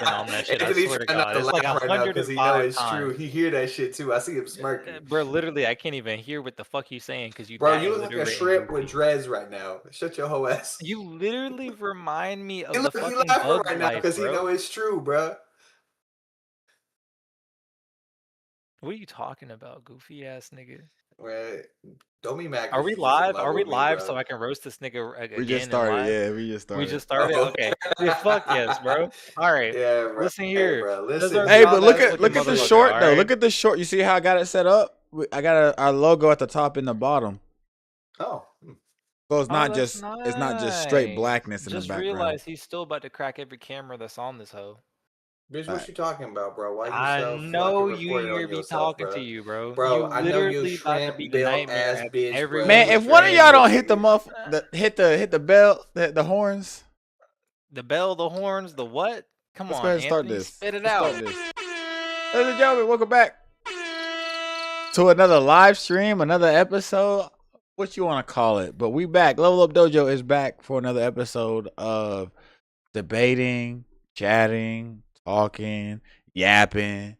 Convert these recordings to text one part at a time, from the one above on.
on that shit. I Anthony's swear to trying not God, to it's like laugh right now because he know 105 it's true. times. He hear that shit too. I see him smirking. Bro, literally, I can't even hear what the fuck you saying because you Bro, that you look like a illiterate and shrimp with goofy. dreads right now. Shut your whole ass. You literally remind me Hey, of the look, he fucking laughing Bug's right now Life, because he know bro. it's true, bro. What are you talking about, goofy ass nigga? Right. Don't be mad Are because we you just in live? love Are we with me, live bro. so I can roast this nigga We just again and started. live? Yeah, we just We started. just started? Oh, Okay. Yeah, fuck yes, bro. All right. yeah, bro. Listen Hey, here. bro. That's Listen, our Hey, y'all but goofy ass look looking at the motherfucker, short all though. right? Look at the short. You see how I got it set up? I got our logo at the top and the bottom. Oh, So it's Oh, not that's just straight nice. blackness in the Just background. realized he's still about to crack every camera that's on this hoe. bitch, All what right. you talking about, bro? Why you I self fucking know you reporting hear on me yourself, talking to bro? you, bro. Bro, You I know you literally about to be shrimp the built nightmare ass at bitch, bro. Man, everyone's if one of dream. y'all don't hit hit the bell, the horns, The bell, the horns, the what? Come let's go on, ahead and start Anthony, this. spit it Let's out. start this. Ladies and gentlemen, welcome back to another live stream, another episode. What you want to call it? But we back. Level Up Dojo is back for another episode of debating, chatting, talking, yapping.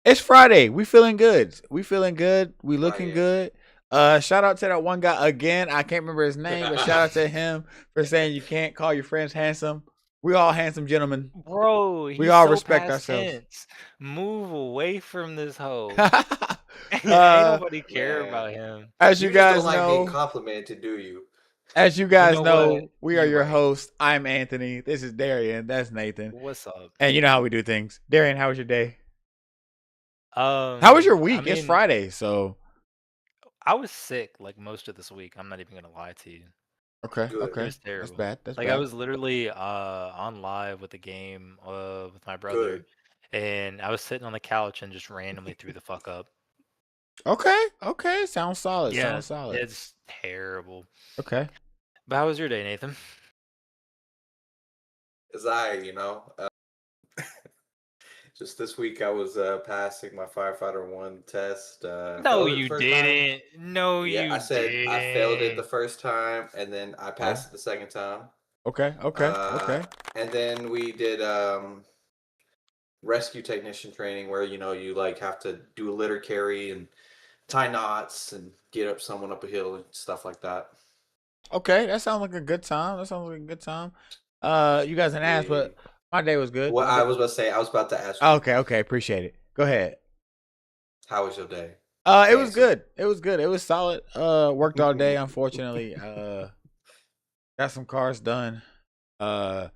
It's Friday. We feeling good. We feeling good. We looking good. Shout out to that one guy again. I can't remember his name, but shout out to him for saying you can't call your friends handsome. We all handsome gentlemen. Bro, We he's all so respect past ourselves. tense. Move away from this hoe. Ain't uh, nobody care Man, about him. as you you just don't guys like being know, complimented, do you? You know what? we are You your right. hosts. I'm Anthony. This is Darian. That's Nathan. What's up? And you know how we do things. Darian, how was your day? How was your week? I It's mean, Friday, so I was sick like most of this week. I'm not even gonna lie to you. okay, Good. It okay. was That's terrible. bad. That's Like I bad. was literally on live with the game with my brother, Good. and I was sitting on the couch and just randomly threw the fuck up. Okay, okay. Sounds solid. Yeah, Sounds solid. it's terrible. Okay. But how was your day, Nathan? As just this week I was passing my firefighter one test. No, Failed it the you first time. didn't. No, Yeah, I you said I failed it the didn't. first time, and then I Okay. passed it the second time. Okay. Okay. Okay. And then we did rescue technician training where you like have to do a litter carry and tie knots and get up someone up a hill and stuff like that. Okay. That sounds like a good time. You guys didn't ask, Yeah. but my day was good. Well, I was about to say, I was about to ask you, Okay. Okay. Appreciate it. Go ahead. how was your day? It was good. It was good. It was solid. Worked all day. Unfortunately, got some cars done. I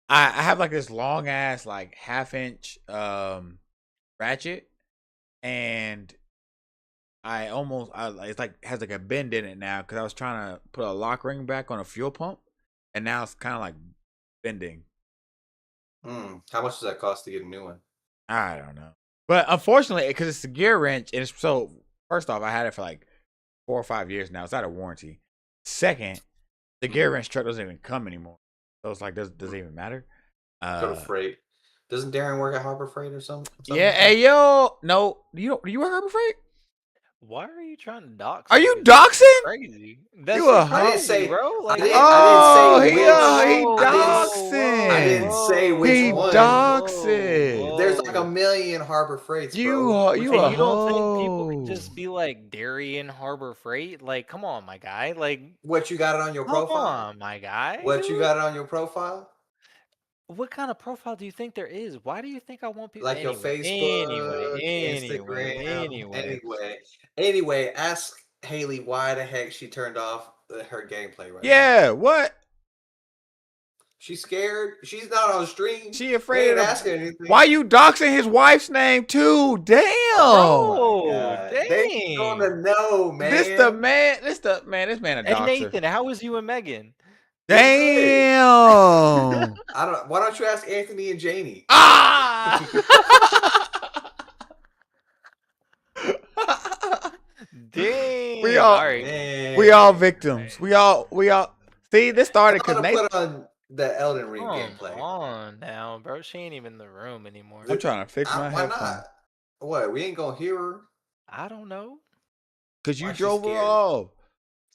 have like this long ass like 1/2 inch ratchet, and it's like has like a bend in it now because I was trying to put a lock ring back on a fuel pump, and now it's kind of like bending. How much does that cost to get a new one? I don't know, but unfortunately, because it's a gear wrench, and it's so. First off, I had it for like 4 or 5 years now. It's out of warranty. Second, the gear wrench truck doesn't even come anymore, so it's like does it even matter? Go to freight. Doesn't Darren work at Harbor Freight or something? Yeah. Hey yo, no, do you work at Harbor Freight? Why are you trying to dox? Are you niggas? That's doxing? crazy. That's You a just hoe. I didn't crazy, say, bro. Like, I Oh, didn't say he which. doxing. I didn't say which He one. doxing. There's like a million Harbor Freights, You bro. a And hoe. you don't think people could just be like Darien Harbor Freight? Like, come on, my guy. Like, What, you got it on your come profile? on, my guy. What, you got it on your profile? What kind of profile do you think there is? Why do you think I want people? Like your Facebook, Instagram, anyway, ask Haley why the heck she turned off her gameplay right now. Yeah, what? She's scared. She's not on stream. She afraid of ask her anything. Why you doxing his wife's name too? Damn. Oh, dang. They gonna know, man. This man a doxer. Hey Nathan, how was you and Megan? Damn. Why don't you ask Anthony and Janie? Ah. Dang. We all victims. We all see this started because Nathan put on the Elden Ring gameplay. Come on now, bro. She ain't even in the room anymore. I'm trying to fix my why headphones. not? What? We ain't gonna hear her. I don't know. Cause you Why she drove her scared? off.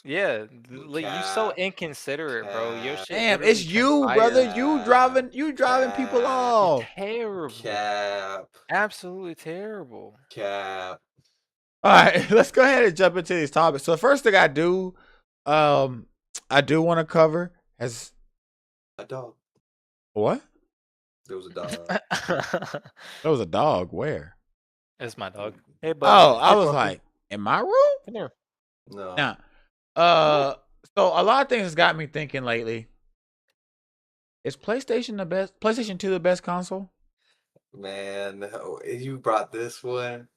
Yeah, you so Cap, inconsiderate, bro. Your cap, shit Damn, it's literally you, brother. transpired. You driving people cap, You're off. terrible. cap, Absolutely terrible. cap. All right, let's go ahead and jump into these topics. So the first thing I do want to cover is A dog. what? There was a dog. There was a dog. Where? It's my dog. Hey, Oh, Buffy. I was like, in my room? Come here. No. Nah. So a lot of things has got me thinking lately. Is PlayStation 2 the best console? Man, you brought this one.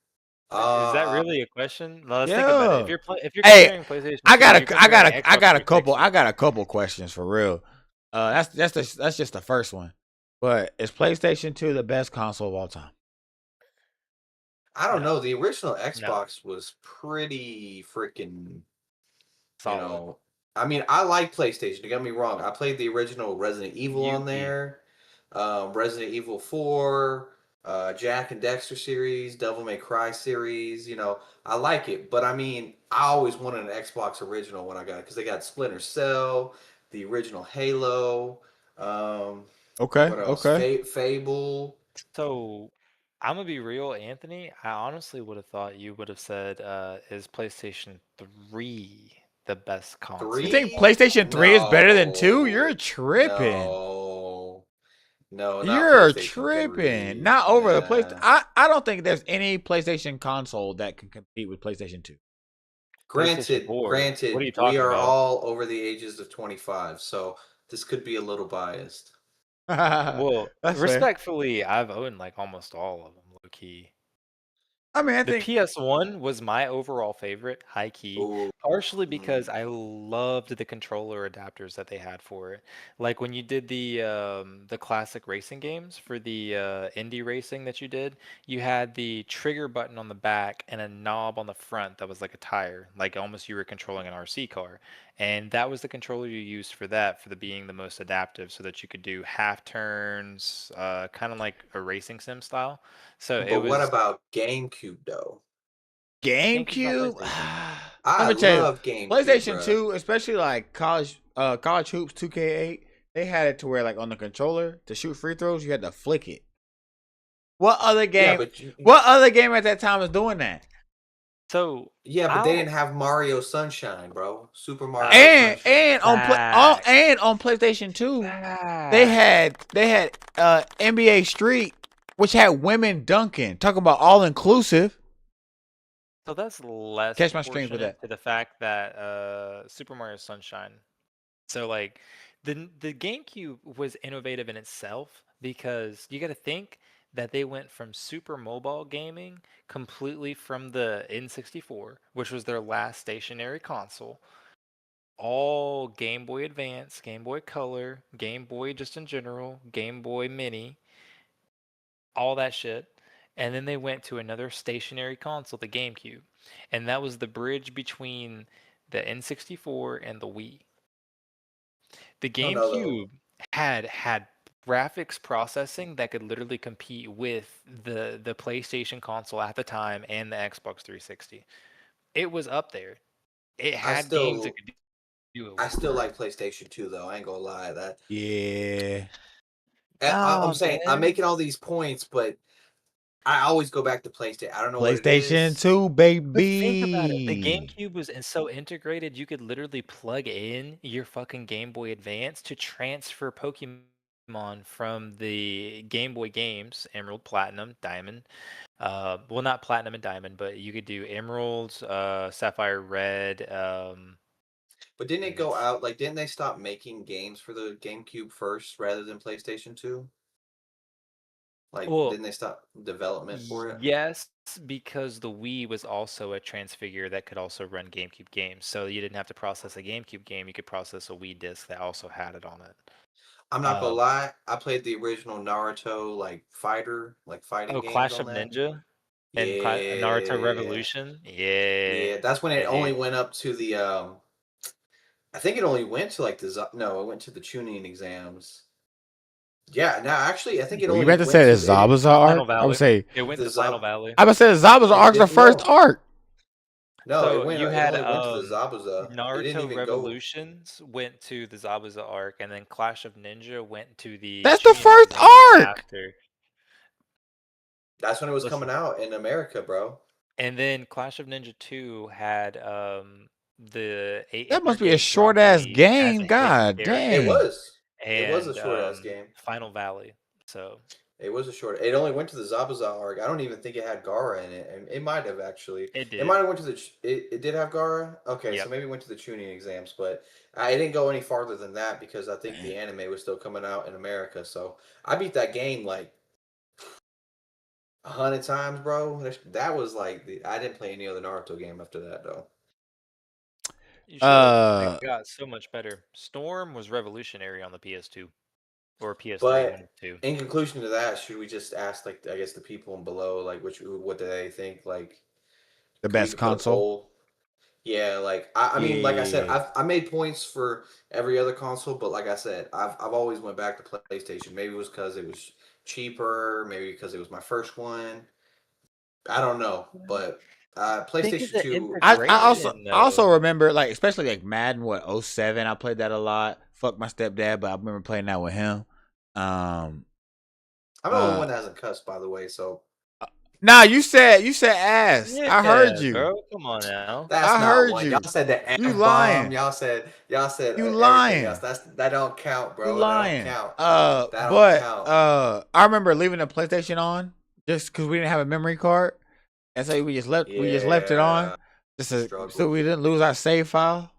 Is that Uh, really a question? No, let's think about it. Yeah. If you're Hey, comparing PlayStation I 2, got you're a, I comparing got a, I Xbox got a couple, 360. I got a couple questions for real. That's just the first one. But is PlayStation 2 the best console of all time? I don't No, know. The original no, Xbox was pretty freaking, you solid. know. I mean, I like PlayStation. Don't get me wrong. I played the original Resident Evil on Yuki. there, Resident Evil 4, Jack and Dexter series, Devil May Cry series. I like it. But I mean, I always wanted an Xbox original when I got it because they got Splinter Cell, the original Halo, um, Okay, what else? okay. Fable. So I'm gonna be real, Anthony. I honestly would have thought you would have said, "Is PlayStation 3 the best You console think of all 3? PlayStation time?" 3 is better than 2? You're No. tripping. No. No, not You're PlayStation tripping. 3. Not over the place. Nah. I don't think there's any PlayStation console that can compete with PlayStation 2. PlayStation Granted, 4. What are granted, you we talking are about? all over the ages of 25, so this could be a little biased. Well, That's fair. respectfully, I've owned like almost all of them, low key. I mean, I The think. PS1 was my overall favorite, high key, Ooh. partially Mm. because I loved the controller adapters that they had for it. Like when you did the classic racing games for the indie racing that you did, you had the trigger button on the back and a knob on the front that was like a tire, like almost you were controlling an RC car. And that was the controller you used for that, for the being the most adaptive, so that you could do half turns, kind of like a racing sim style. So it But what was about GameCube, though? GameCube's not GameCube. PlayStation. Let I me tell you, love GameCube, PlayStation bruh. 2, especially like college hoops 2K8, they had it to where like on the controller to shoot free throws, you had to flick it. What other Yeah, game? but What other game at that time was doing that? So they I'll didn't have Mario Sunshine, bro. Super Mario And Sunshine. on PlayStation 2, facts. they had NBA Street, which had women dunking. Talking about all inclusive. So that's less Catch my stream for proportionate that. to the fact that Super Mario Sunshine. So like the GameCube was innovative in itself because you got to think that they went from super mobile gaming completely from the N64, which was their last stationary console, all Game Boy Advance, Game Boy Color, Game Boy just in general, Game Boy Mini, all that shit. And then they went to another stationary console, the GameCube. And that was the bridge between the N64 and the Wii. The I don't know though. GameCube had graphics processing that could literally compete with the PlayStation console at the time and the Xbox 360. It was up there. It I had games that still could do it I with. still like PlayStation 2 though. I ain't gonna lie. Yeah. I'm Nah, saying I'm man. making all these points, but I always go back to PlayStation. I don't know what it PlayStation is. 2, But think about it. The baby. GameCube was so integrated, you could literally plug in your fucking Game Boy Advance to transfer Pokemon from the Game Boy games, Emerald, Platinum, Diamond. Well, not Platinum and Diamond, but you could do Emeralds, Sapphire, Red. But didn't it And go out like didn't they stop making games for the GameCube first rather than PlayStation 2? Like well, didn't they stop development for it? yes, because the Wii was also a transfigure that could also run GameCube games. So you didn't have to process a GameCube game, you could process a Wii disc that also had it on it. I'm not gonna Um, lie, I played the original Naruto like fighting oh, games Clash on of that. Ninja and Naruto Yeah. Revolution. Yeah, Yeah, that's when it yeah, only dude. went up to the I think it only went to like no, it went to the tuning exams. Yeah, no, actually I think it Were you only about to went say the to it Zabuza Final arc? I would Valley. say It went the to Final Zab Valley. I would say the Zabuza it arc's the did first no. arc. No, So you It had only went to the Zabuza. It didn't Naruto even go. Revolutions went to the Zabuza arc, and then Clash of Ninja went to the That's the Chunin first exams arc. after. That's when it was coming Listen, out in America, bro. and then Clash of Ninja 2 had the That must ignorant be a game short Rock ass Lee as game. a hidden God It character, dang. was. It was a and short ass game. Final Valley. So It was a short. It only went to the Zabuza arc. I don't even think it had Gara in it, and it might have actually. it It might did. have went to the. It did have Gara. Okay, so Yep. maybe it went to the tuning exams, but I didn't go any farther than that because I think the Damn. anime was still coming out in America. So I beat that game like 100 times, bro. That was like I didn't play any other Naruto game after that though. You should have. It Uh, got so much better. Storm was revolutionary on the PS2 or PS3, one But of the two. in conclusion to that, should we just ask like I guess the people below like what do they think? Like, the could we best could put a console. poll? Yeah, like I Yeah, mean, like I said, yeah, I made points for every other console, but like I said, I've always went back to PlayStation. Maybe it was because it was cheaper, maybe because it was my first one. I don't know, but Think of PlayStation the 2 I dominated. integration also though. remember like especially like Madden what 07. I played that a lot. Fuck my stepdad, but I remember playing that with him. Um I'm the only uh one that hasn't cussed, by the way, so Nah, you said ass. I heard Yeah, you. bro. Come on now. that's I not heard one. Y'all you. said the You F bomb. lying. Y'all said You everything else. lying. That don't count, You bro. That don't lying. count. That don't But count. I remember leaving the PlayStation on just because we didn't have a memory card. And so we just left it on. Yeah, So we struggles. didn't lose our save file.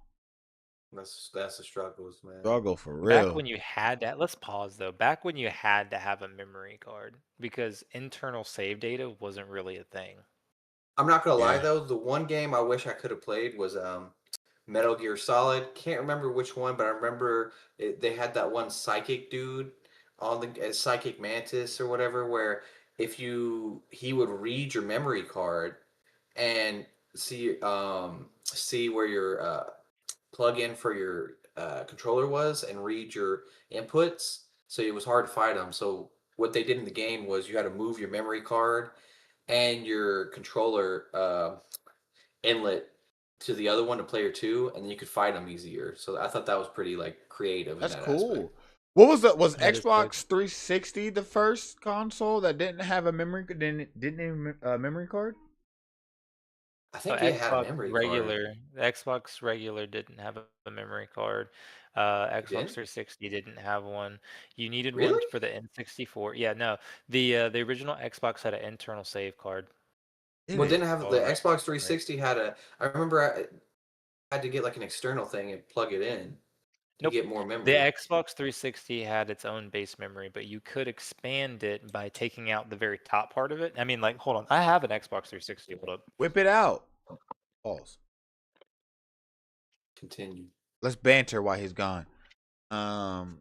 That's the struggles, man. Struggle for Back real. when you had that, let's pause though. Back when you had to have a memory card because internal save data wasn't really a thing. I'm not gonna lie Yeah. though, the one game I wish I could have played was Metal Gear Solid. Can't remember which one, but I remember they had that one psychic dude on the psychic mantis or whatever, where if he would read your memory card and see where your plug in for your controller was and read your inputs. So it was hard to fight them. So what they did in the game was you had to move your memory card and your controller inlet to the other one to player two, and then you could fight them easier. So I thought that was pretty like creative in That's that aspect. cool. What was That is good. Xbox 360 the first console that didn't have a didn't even memory card? I So think it had a memory card. The Xbox regular didn't have a memory card. It Xbox didn't? 360 didn't have one. You needed one Really? for the N64. Yeah, no. The original Xbox had an internal save card. Did Well, it? didn't have the All right. Xbox Right. 360 had a. I remember I had to get like an external thing and plug it in to Nope. get more The memory. Xbox 360 had its own base memory, but you could expand it by taking out the very top part of it. I mean, like, hold on. I have an Xbox 360. Hold up. Whip it out. Pause. Continue. Let's banter while he's gone. Um,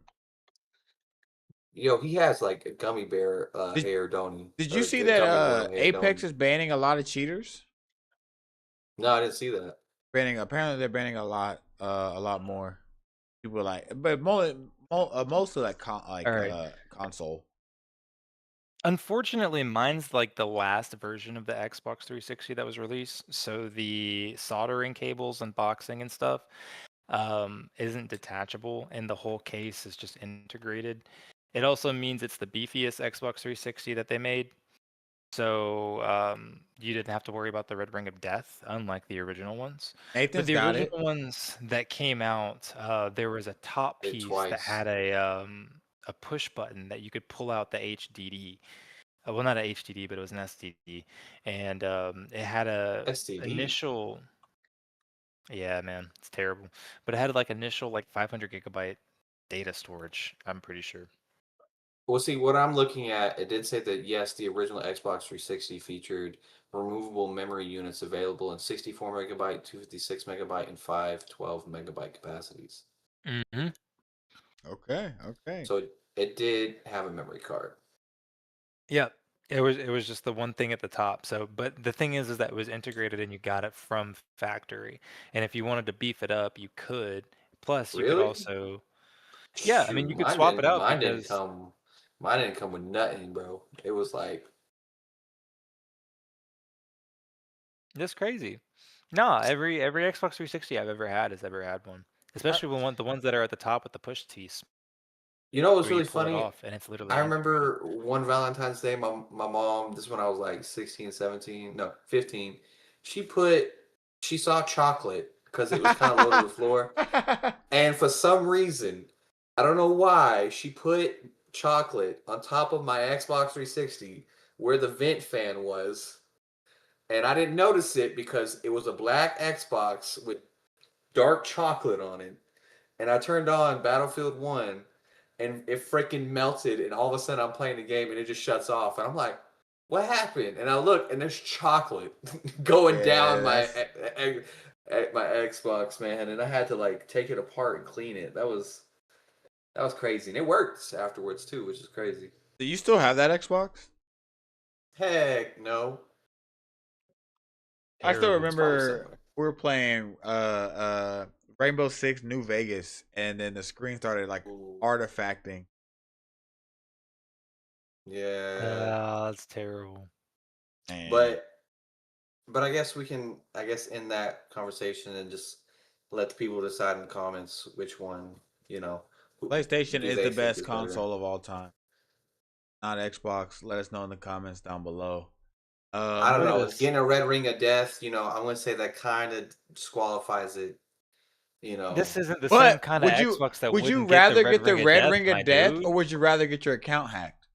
Yo, he has like a gummy bear did hair, don't he? did you Or see a that gummy worm hair, don't Apex he? is banning a lot of cheaters? No, I didn't see that. Banning apparently they're banning a lot more. People like, but mostly like All right. console. Unfortunately, mine's like the last version of the Xbox 360 that was released. So the soldering cables and boxing and stuff isn't detachable, and the whole case is just integrated. It also means it's the beefiest Xbox 360 that they made. So you didn't have to worry about the red ring of death, unlike the original ones. But Nathan's the got it. original ones that came out, there was a top Did it piece that twice. had a push button that you could pull out the HDD. Well, not a HDD, but it was an SDD, and it had a STD. initial. Yeah, man, it's terrible. But it had like initial like 500 gigabyte data storage. I'm pretty sure. Well, see, what I'm looking at, it did say that yes, the original Xbox 360 featured removable memory units available in 64 megabyte, 256 megabyte, and 512 megabyte capacities. Hmm. Okay, okay. So it did have a memory card. Yeah, it was just the one thing at the top. So, but the thing is that it was integrated and you got it from factory. And if you wanted to beef it up, you could. Plus, you could Really? also, yeah, I mean, Shoot, you could swap it out because mine didn't come with nothing, bro. It was like that's crazy. No, every Xbox 360 I've ever had has ever had one. Especially the ones that are at the top with the push keys, You know what's where you really pull it funny? off and it's I literally integrated. remember one Valentine's Day, my mom, this is when I was like 16, 17, no, 15. She put, she saw chocolate because it was kind of low to the floor. And for some reason, I don't know why, she put chocolate on top of my Xbox 360 where the vent fan was. And I didn't notice it because it was a black Xbox with dark chocolate on it. And I turned on Battlefield 1 and it freaking melted. And all of a sudden I'm playing the game and it just shuts off. And I'm like, what happened? And I look and there's chocolate going Yeah, down that's my Xbox, man. And I had to like take it apart and clean it. That was crazy. And it worked afterwards too, which is crazy. Do you still have that Xbox? Heck no. I still Terrible. It's probably remember somewhere. we were playing Rainbow Six New Vegas, and then the screen started like Ooh, artifacting. yeah. Yeah, that's terrible. And But I guess we can end that conversation and just let the people decide in the comments which one, you know, PlayStation do is they the think best is better. console of all time, not Xbox. Let us know in the comments down below. I don't What know. It's is getting a red ring of death, I'm gonna say that kind of disqualifies it, you know. this isn't the same But kind of Xbox that would you wouldn't get the rather red get the ring of red death, ring my of death, or dude. would you rather get your account hacked?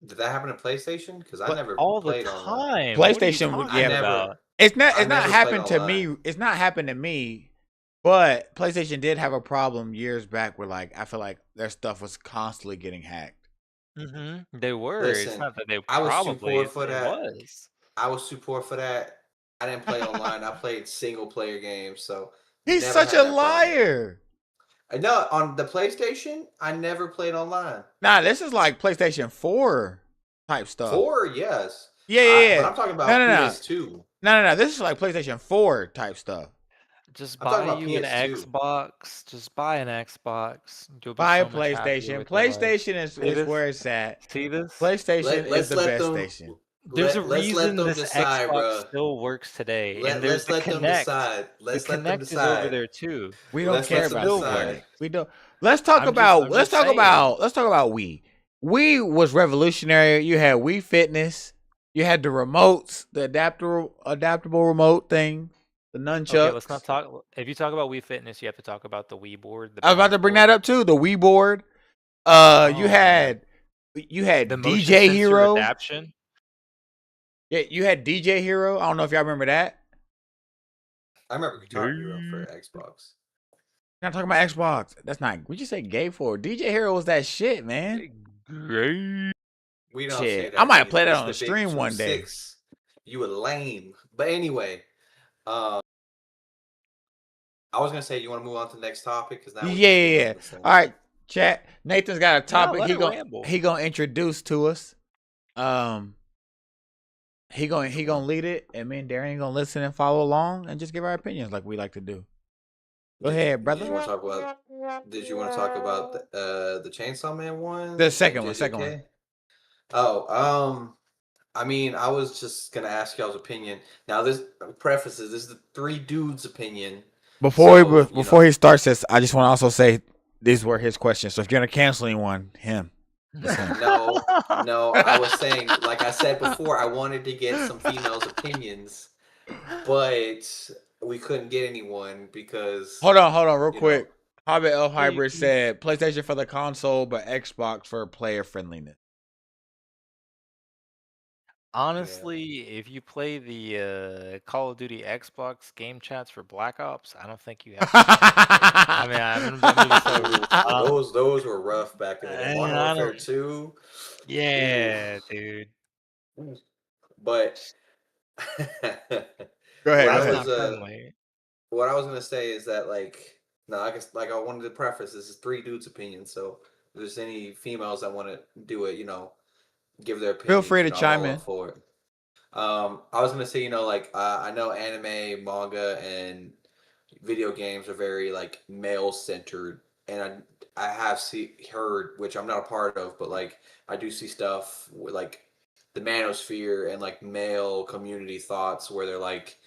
Did that happen to PlayStation? Because I But never All the played online. time. What are you PlayStation would, I talking yeah. never about? I It's not never played happened to online. me. It's not happened to me. But PlayStation did have a problem years back where like I feel like their stuff was constantly getting hacked. They were. It's Listen, not that they I was too probably. poor for It that. was. I was too poor for that. I didn't play online. I played single player games, so He's never such had a that problem. liar. No, on the PlayStation, I never played online. Nah, this is like PlayStation 4 type stuff. 4, yes. Yeah, yeah, But yeah. I'm talking No, about no, no. PS2. No, no, no. This is like PlayStation 4 type stuff. Just I'm talking buy about you an PS2. Xbox. Just buy an Xbox. You'll be Buy a so much happier PlayStation. with your life. PlayStation See is this? where it's at. See this? PlayStation is Let's the let best them station. There's a let's let reason them this decide, Xbox bro. still works today, and there's Let's the let them Connect. decide. The Let's let them Connect is over decide. there too. We don't Let's care let It them about the still decide. Connect. works. We don't. Let's talk I'm about just saying. let's talk about Wii. Wii was revolutionary. You had Wii Fitness. You had the remotes, the adaptable remote thing, the Okay, let's not nunchucks. talk. If you talk about Wii Fitness, you have to talk about the Wii board, the I was about balance to bring that board. up too. The Wii board. You Oh man, had the motion DJ sensor Hero. adaption. Yeah, you had DJ Hero. I don't know if y'all remember that. I remember Guitar Hero for Xbox. You're not talking about Xbox. That's not. What'd you say gay for? DJ Hero was that shit, man. Great. We don't say Shit. I that might play here. that It's on the a big stream one day. 2-6. You a lame. But anyway, um, I was gonna say you want to move on to the next topic because now Yeah, we're just yeah, getting yeah. on the same. All right, chat. Nathan's got a No, topic. let it ramble. He gonna introduce to us. Um, he gonna lead it, and me and Darian gonna listen and follow along and just give our opinions like we like to do. Go ahead, Did brother. you want to talk about? Did you want to talk about the Chainsaw Man one The and second one, second one. JJK? Oh, I mean, I was just gonna ask y'all's opinion. Now, this prefaces this is the three dudes' opinion. So Before he starts this, I just want to also say these were his questions. So if you're gonna cancel anyone, him. It's him. no, I was saying, like I said before, I wanted to get some females' opinions, but we couldn't get anyone because Hold on, real you know. quick. Hobbit Elf Well, Hybrid said PlayStation for the console, but Xbox for player friendliness. Yeah. honestly, if you play the Call of Duty Xbox game chats for Black Ops, I don't think you have to cancel. I mean, I'm gonna be so. Ooh, those were rough back in the day. Modern I Warfare don't. 2. Ooh. Yeah, dude. But Go ahead, what go I That's ahead. was not friendly. what I was gonna say is that no, I guess I wanted to preface this is three dudes' opinions. So if there's any females that want to do it, give their Feel free opinions, to I'm chime all in. up for it. I was gonna say, I know anime, manga, and video games are very like male centered, and I have heard, which I'm not a part of, but like I do see stuff with, like the manosphere and like male community thoughts where they're like,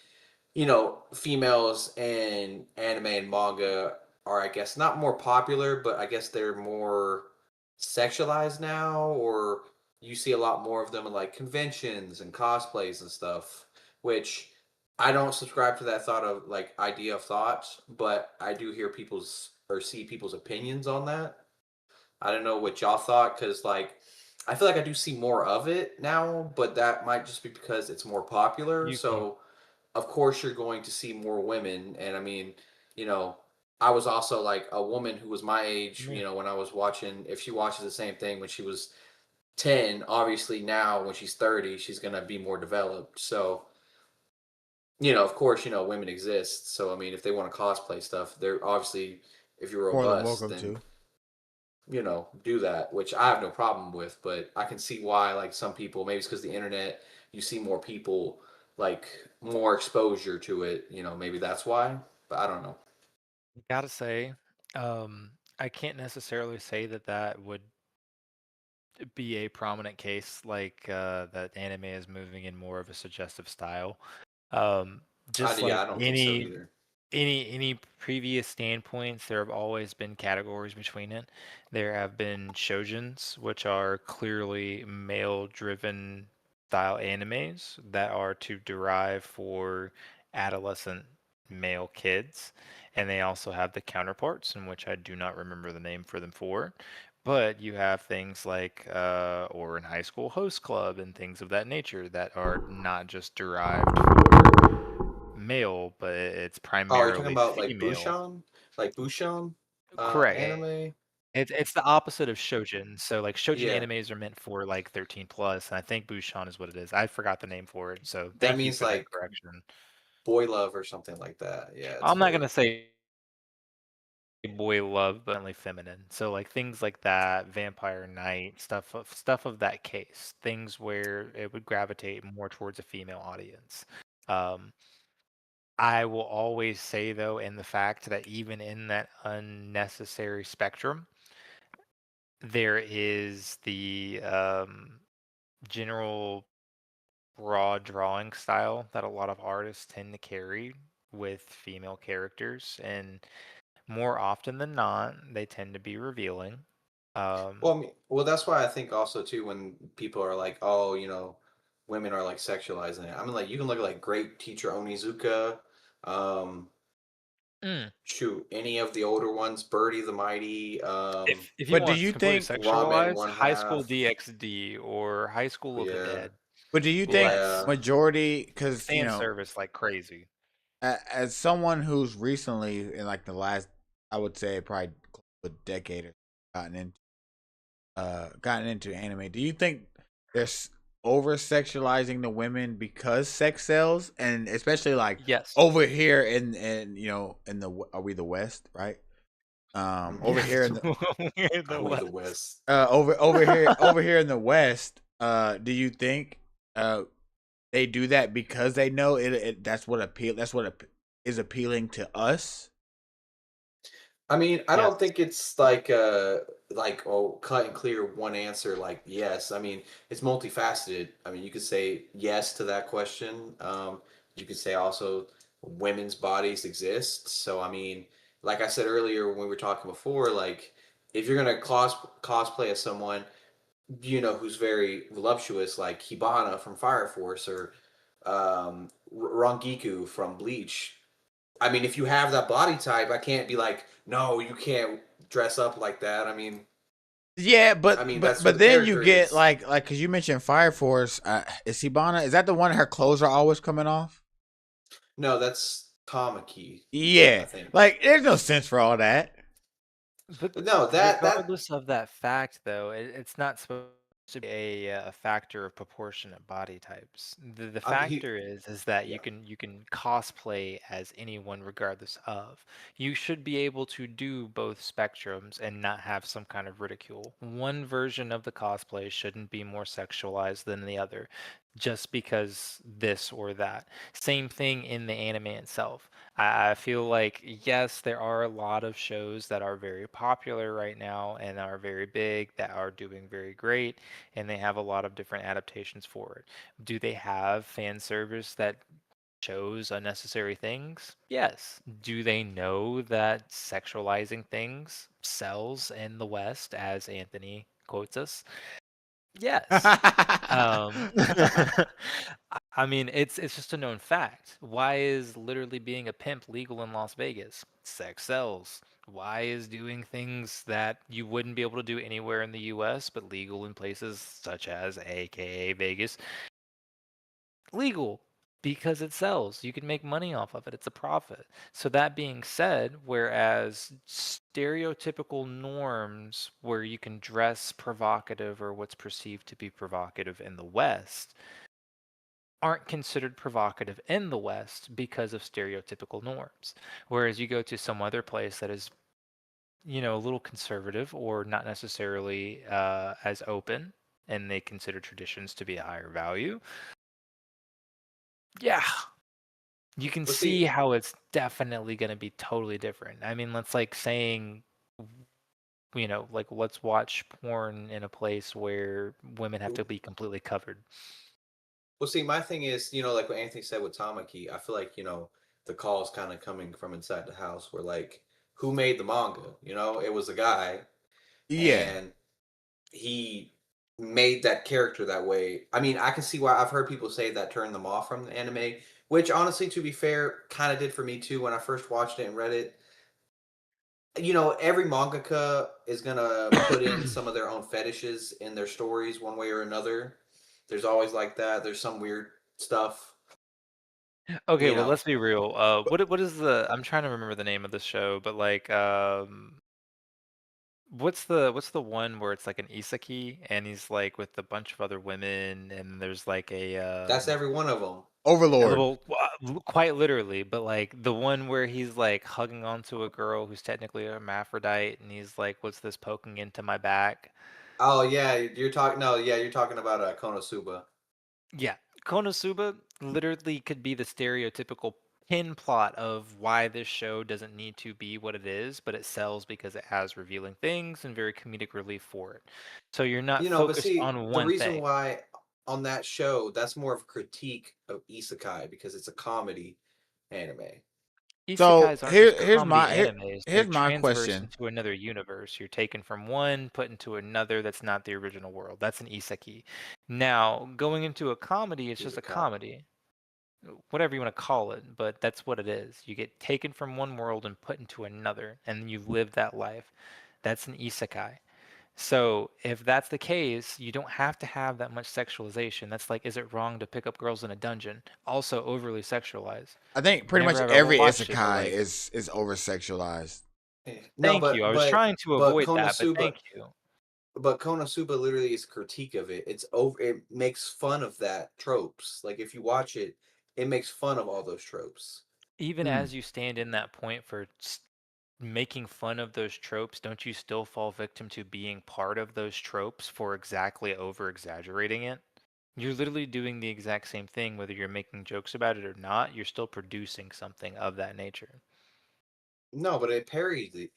females in anime and manga are, I guess, not more popular, but I guess they're more sexualized now, or you see a lot more of them in like conventions and cosplays and stuff, which I don't subscribe to that thought of like idea of thoughts, but I do hear people's or see people's opinions on that. I don't know what y'all thought because like I feel like I do see more of it now, but that might just be because it's more popular. You can So of course you're going to see more women. And I mean, you know, I was also like a woman who was my age, yeah. when I was watching, if she watches the same thing when she was 10, obviously now when she's 30, she's going to be more developed. So, of course, women exist. So, I mean, if they want to cosplay stuff, they're obviously, if you're More than robust, welcome then, to. do that, which I have no problem with. But I can see why, like, some people, maybe it's because the internet, you see more people, like, more exposure to it. Maybe that's why. But I don't know. gotta say, I can't necessarily say that that would be a prominent case like that anime is moving in more of a suggestive style. Um, just Yeah, like I don't think so any either. any previous standpoints, there have always been categories between it. There have been shoujins, which are clearly male-driven style animes that are to derive for adolescent male kids. And they also have the counterparts, in which I do not remember the name for them for. But you have things like, or in high school host club and things of that nature that are not just derived for male, but it's Oh, are you talking primarily about like female. Bushan? Like Bushan Correct. anime? It's the opposite of shoujin. So like shoujin Yeah. animes are meant for like 13 plus, and I think Bushan is what it is. I forgot the name for it, so That thank you means for that like correction. boy love or something like that. Yeah, it's I'm not very gonna say boy love, but only feminine. So like things like that, Vampire Knight, stuff of that case, things where it would gravitate more towards a female audience. Um, I will always say though, in the fact that even in that unnecessary spectrum, there is the general raw drawing style that a lot of artists tend to carry with female characters, and more often than not, they tend to be revealing. well. Um, That's why I think also too when people are like, oh, women are like sexualizing it. I mean, like you can look at like great teacher Onizuka, um, mm, shoot, any of the older ones, Birdie the Mighty, if you But do want you completely think? Ramen sexualized, One High School Half. DxD or High School of the Yeah, Dead, But do you think yeah. let's majority? Because fan service like crazy. as someone who's recently in like the last, I would say probably a decade or gotten into gotten into anime, do you think there's over sexualizing the women because sex sells, and especially like Yes. over here in in the are we the West, right? Over Mhm. here Yes. in the We're Are the we the West. West? over here in the West, do you think they do that because they know that's what is appealing to us? I mean, I Yes. don't think it's like oh cut and clear one answer like yes. I mean, it's multifaceted. I mean, you could say yes to that question. You could say also women's bodies exist. So I mean, like I said earlier when we were talking before, like if you're gonna cosplay as someone who's very voluptuous, like Hibana from Fire Force or Rangiku from Bleach, I mean, if you have that body type, I can't be like, no, you can't dress up like that. Yeah, I mean that's what but the then you character get is. like because you mentioned Fire Force. Is Hibana? Is that the one her clothes are always coming off? No, that's Tamaki, I Yeah, think. like there's no sense for all that. But But no, that regardless of that fact, though, it's not supposed to be a factor of proportionate body types. The I mean, he, factor is that yeah. you can cosplay as anyone regardless of. You should be able to do both spectrums and not have some kind of ridicule. One version of the cosplay shouldn't be more sexualized than the other. just because this or that. Same thing in the anime itself. I feel like, yes, there are a lot of shows that are very popular right now and are very big, that are doing very great, and they have a lot of different adaptations for it. Do they have fan service that shows unnecessary things? Yes. Do they know that sexualizing things sells in the West, as Anthony quotes us? Yes. I mean, it's just a known fact. Why is literally being a pimp legal in Las Vegas? Sex sells. Why is doing things that you wouldn't be able to do anywhere in the US but legal in places such as AKA Vegas legal? Because it sells. You can make money off of it. It's a profit. So that being said, whereas stereotypical norms where you can dress provocative or what's perceived to be provocative in the West aren't considered provocative in the West because of stereotypical norms. Whereas you go to some other place that is, a little conservative or not necessarily as open, and they consider traditions to be a higher value. Yeah, you can Well, see see, how it's definitely going to be totally different. I mean, that's like saying, like let's watch porn in a place where women have to be completely covered. my thing is, like what Anthony said with Tamaki, I feel like, the call's kind of coming from inside the house where, like, who made the manga? It was a guy, Yeah. and he made that character that way. I mean, I can see why I've heard people say that turned them off from the anime, which honestly, to be fair, kind of did for me too when I first watched it and read it. Every mangaka is gonna put in some of their own fetishes in their stories one way or another. There's always like that. There's some weird stuff, Okay, you well, know. let's be real. What is the? I'm trying to remember the name of the show, but like, what's the one where it's like an isekai and he's like with a bunch of other women and there's like That's every one of them. a Overlord. little quite literally, but like the one where he's like hugging onto a girl who's technically a hermaphrodite and he's like, "What's this poking into my back?" Oh yeah, you're talking. No, yeah, you're talking about Konosuba. Yeah, Konosuba literally could be the stereotypical pin plot of why this show doesn't need to be what it is, but it sells because it has revealing things and very comedic relief for it. So you're not But focused see, on the one reason thing. why on that show, that's more of a critique of isekai because it's a comedy anime. So Isekais aren't just comedy animes, they're here's my transverse question. into another universe. You're taken from one, put into another that's not the original world. That's an isekai. Now, going into a comedy, it's just a Isekai. comedy. Whatever you want to call it, but that's what it is. You get taken from one world and put into another, and you live that life. That's an isekai. So if that's the case, you don't have to have that much sexualization. That's like, is it wrong to pick up girls in a dungeon? Also overly sexualized. I think pretty Never much have I every watched it, but isekai like, is over sexualized. No, thank you. but I was but trying to but avoid that, but Konosuba, thank you. literally is a critique of it. It's over. It makes fun of that tropes. Like if you watch it, it makes fun of all those tropes. Even Hmm. as you stand in that point for making fun of those tropes, don't you still fall victim to being part of those tropes for exactly over exaggerating it? You're literally doing the exact same thing, whether you're making jokes about it or not. You're still producing something of that nature. No, but it parodies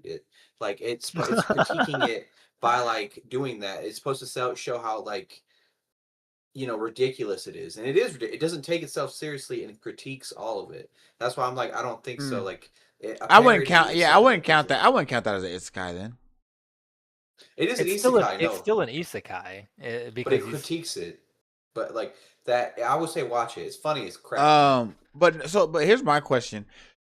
it. Like it's critiquing it by like doing that. It's supposed to show how, like, ridiculous it is, and it is. It doesn't take itself seriously and critiques all of it. That's why I'm like, I don't think so. Hmm. Like, a I wouldn't parody count. is Yeah, I something wouldn't that goes count in. that. I wouldn't count that as an isekai then. It is an It's still an isekai, it's no, still an isekai but it because he's critiques it. But like that, I would say watch it. It's funny as crap. But here's my question: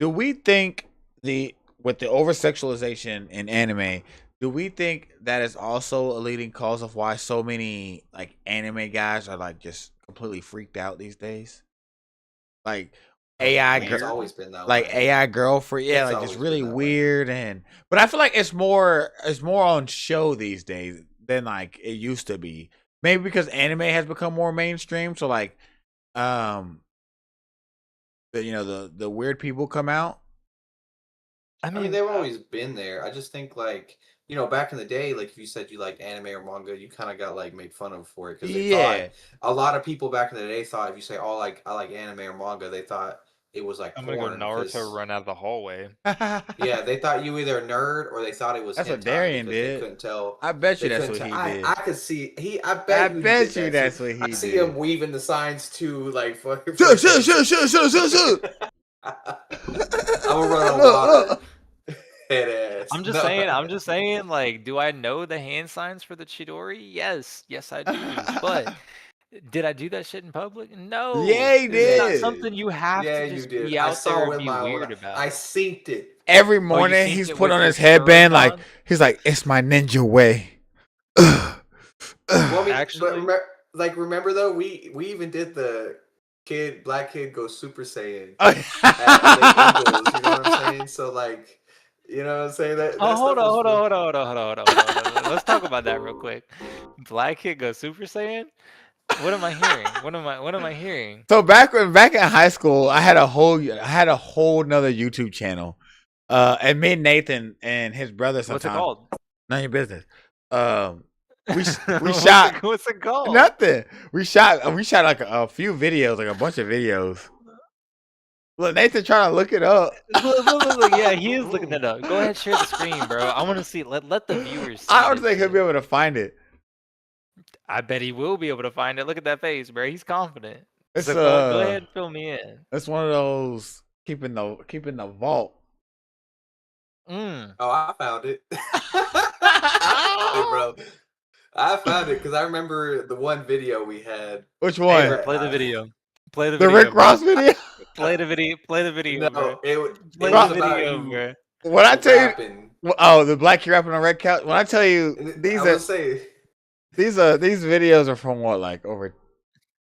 Do we think the with the over sexualization in anime, do we think that is also a leading cause of why so many like anime guys are like just completely freaked out these days? Like Oh, I AI mean, it's girl, weird. always been that like way. AI girlfriend, yeah, It's like just always been really that way. weird and. But I feel like it's more on show these days than like it used to be. Maybe because anime has become more mainstream, so like um the weird people come out. I I mean, mean, they've always been there. I just think like back in the day, like if you said you liked anime or manga, you kind of got like made fun of for it because they thought Yeah. a lot of people back in the day thought if you say, "Oh, like I like anime or manga," they thought it was like I'm gonna go porn Naruto because run out of the hallway. yeah, they thought you either a nerd or they thought it was That's what hentai Darian because they did. couldn't tell. I bet you They that's couldn't what tell. he I did. could see he. I I bet you he did bet you that too. that's what I he see him did. weaving the signs too, like for Shut, shut, things. shut, shut, shut, shut, shut. I'm gonna run on Look, water. look. Head ass. I'm just No. saying, like, do I know the hand signs for the Chidori? Yes, I do. But did I do that shit in public? No. Yeah, he It's Yeah, you not did. something did. you have Yeah, to you just did. be I out there saw and with be my own. weird about I it. synced it. Every Oh, you morning synced he's it put with on your his Chidori headband like con? he's like, it's my ninja way. Well, I mean, but Actually, remember though, we even did the black kid goes Super Saiyan at the Ingles. You know what I'm saying? So like, you know what I'm saying? That oh, stuff was fun. hold on. Let's talk about that real quick. Black Kid goes Super Saiyan? What am I hearing? What am I hearing? So back in high school, I had a whole nother YouTube channel. And me and Nathan and his brother What's it sometimes called? none of your business. We shot What's it called? nothing. We shot like a few videos, like a bunch of videos. Look, Nathan trying to look it up. Look, yeah, he is looking that up. Go ahead, share the screen, bro. I want to see. Let the viewers see I don't this think he'll shit. be able to find it. I bet he will be able to find it. Look at that face, bro. He's confident. It's So go ahead and fill me in. it's one of those keeping the vault. Mm. Oh, I found it. I found it, bro. I found it because I remember the one video we had. Which Hey, one? bro, That play the video. Play the The video, Rick bro. Ross video? Play the video. Play the video, bro. no, it Play was the about video, you bro. When I tell you, rapping. oh, the black kid rapping on red couch. When I tell you I these was say these videos are from what, like over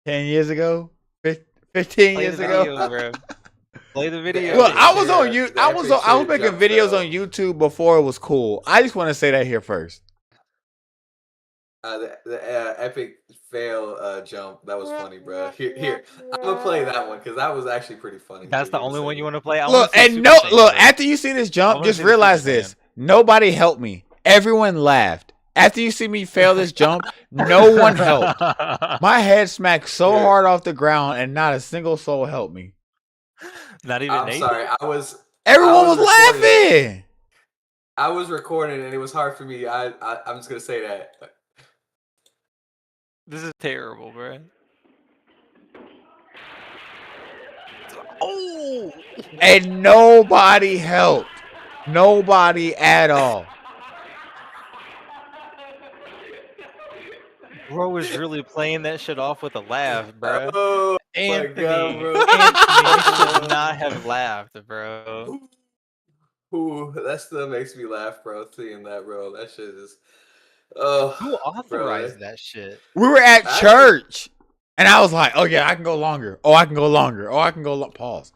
10 years ago, 15 Play the years ago. video, bro. Play the the video. Look, epic I was on share, you. the I was epic share making jump videos on fell. YouTube before it was cool. I just want to say that here first. The epic fail jump that was funny, bro. Here, I'm gonna play that one because that was actually pretty funny to That's the hear him only one say you it. want to play. I want Look, to see and Super no, Saiyan look. though. After you see this I jump, want to just see the Super realize Saiyan. this: nobody helped me. Everyone laughed. After you see me fail this jump, no one helped. My head smacked so Dude, hard off the ground, and not a single soul helped me. Not even I'm Nathan. sorry. I Everyone was recording. laughing. I was recording and it was hard for me. I'm just gonna say that. This is terrible, bro. Oh, And nobody helped. Nobody at all. bro was really playing that shit off with a laugh, bro. Oh my god, Anthony, bro. Anthony, you should not have laughed, bro. Ooh, that still makes me laugh, bro. Seeing that, bro. That shit is. Oh, Who bro. authorized that shit? We were at Actually, church, and I was like, "Oh yeah, I can go longer. Oh, I can go longer. Oh, I can go pause."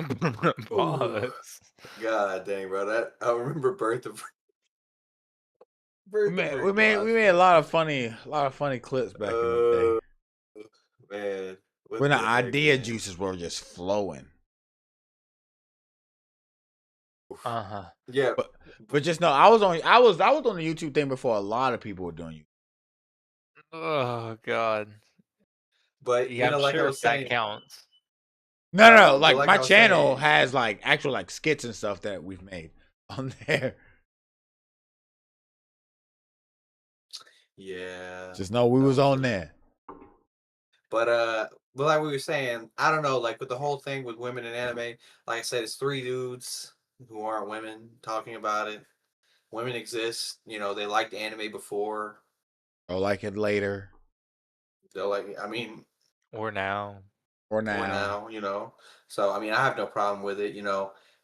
ooh, Pause. god dang, bro. That I remember Birth of We Birth of made, Rick we made Ross, we made a lot of funny clips back in the day man. when What the the heck, idea man? juices were just flowing. Uh-huh. Yeah, But just know, I was on the YouTube thing before a lot of people were doing it. Oh god. but Yeah, I'm like I sure was if that saying, counts. No. but Like my I was channel saying, has like actual like skits and stuff that we've made on there. yeah. Just know we was on there. But like we were saying, I don't know, like with the whole thing with women in anime, like I said, it's three dudes who aren't women talking about it. Women exist, they liked anime before. Or like it later. They're like, I mean, Or now. Or or now. now. So I mean, I have no problem with it.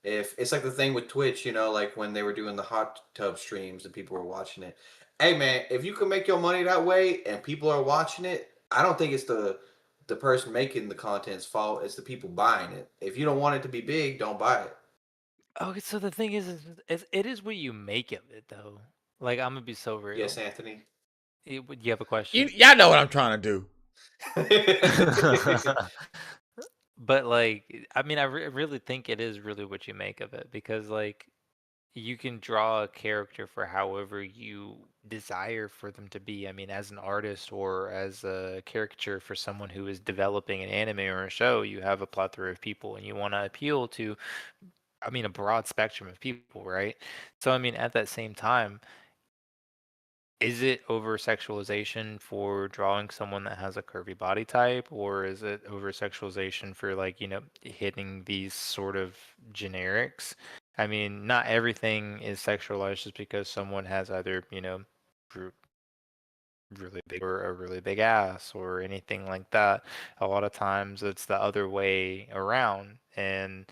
If it's like the thing with Twitch, like when they were doing the hot tub streams and people were watching it. Hey man, if you can make your money that way and people are watching it, I don't think it's the person making the content's fault. It's the people buying it. If you don't want it to be big, don't buy it. Okay, so the thing is it is what you make of it though. Like I'm gonna be so real. Yes, Anthony. You have a question? Y'all know what I'm trying to do. But like, I mean, I really think it is really what you make of it because like you can draw a character for however you desire for them to be. I mean, as an artist or as a caricature for someone who is developing an anime or a show, you have a plethora of people and you want to appeal to, I mean, a broad spectrum of people, right? So, I mean, at that same time, is it over sexualization for drawing someone that has a curvy body type, or is it over sexualization for like, hitting these sort of generics? I mean, not everything is sexualized just because someone has either, r- really big or a really big ass or anything like that. A lot of times it's the other way around. And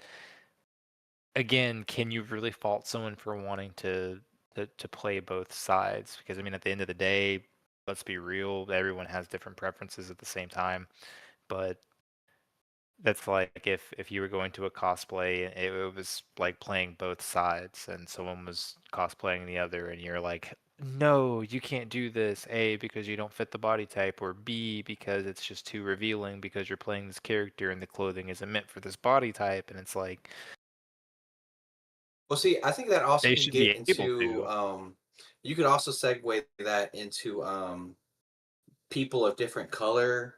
again, can you really fault someone for wanting to play both sides? Because I mean, at the end of the day, let's be real, everyone has different preferences at the same time. But that's like if you were going to a cosplay, it was like playing both sides, and someone was cosplaying the other, and you're like, no, you can't do this. A, because you don't fit the body type, or B, because it's just too revealing because you're playing this character and the clothing isn't meant for this body type, and it's like Well, see, I think that also they can should get be able into to. you could also segue that into people of different color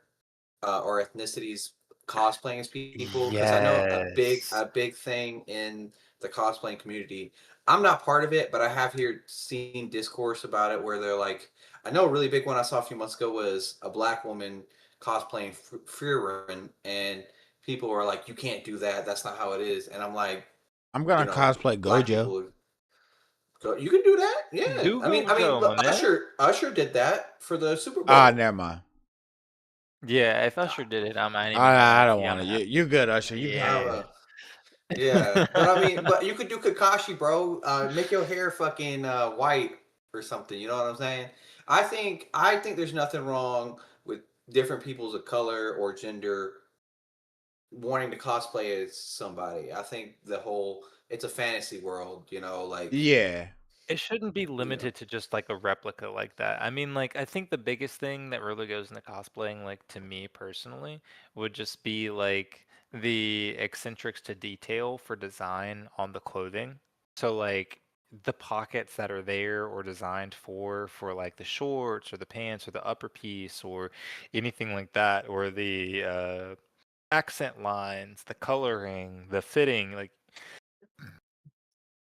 or ethnicities cosplaying as people, because I know Yes. a big thing in the cosplaying community. I'm not part of it, but I have here seen discourse about it where they're like, I know a really big one I saw a few months ago was a black woman cosplaying Frieren, and people were like, you can't do that. That's not how it is. And I'm like, I'm you gonna know, cosplay black Gojo. people. You can do that. Yeah. Do go, Joe, Look, my man. Usher did that for the Super Ah, Bowl. never mind. Yeah, if Uh, Usher did it, I'm not even gonna I have don't to. I'm want to. happy. You good, Usher? You I got don't it. Yeah. know. Yeah, but I mean, but you could do Kakashi, bro. Make your hair fucking white or something. You know what I'm saying? I think there's nothing wrong with different peoples of color or gender wanting to cosplay as somebody. I think the whole it's a fantasy world. You know, like Yeah. It shouldn't be you know. limited to just like a replica like that. I mean, like, I think the biggest thing that really goes into cosplaying, like, to me personally, would just be like the eccentrics to detail for design on the clothing. So, like, the pockets that are there or designed for like the shorts or the pants or the upper piece or anything like that, or the accent lines, the coloring, the fitting, like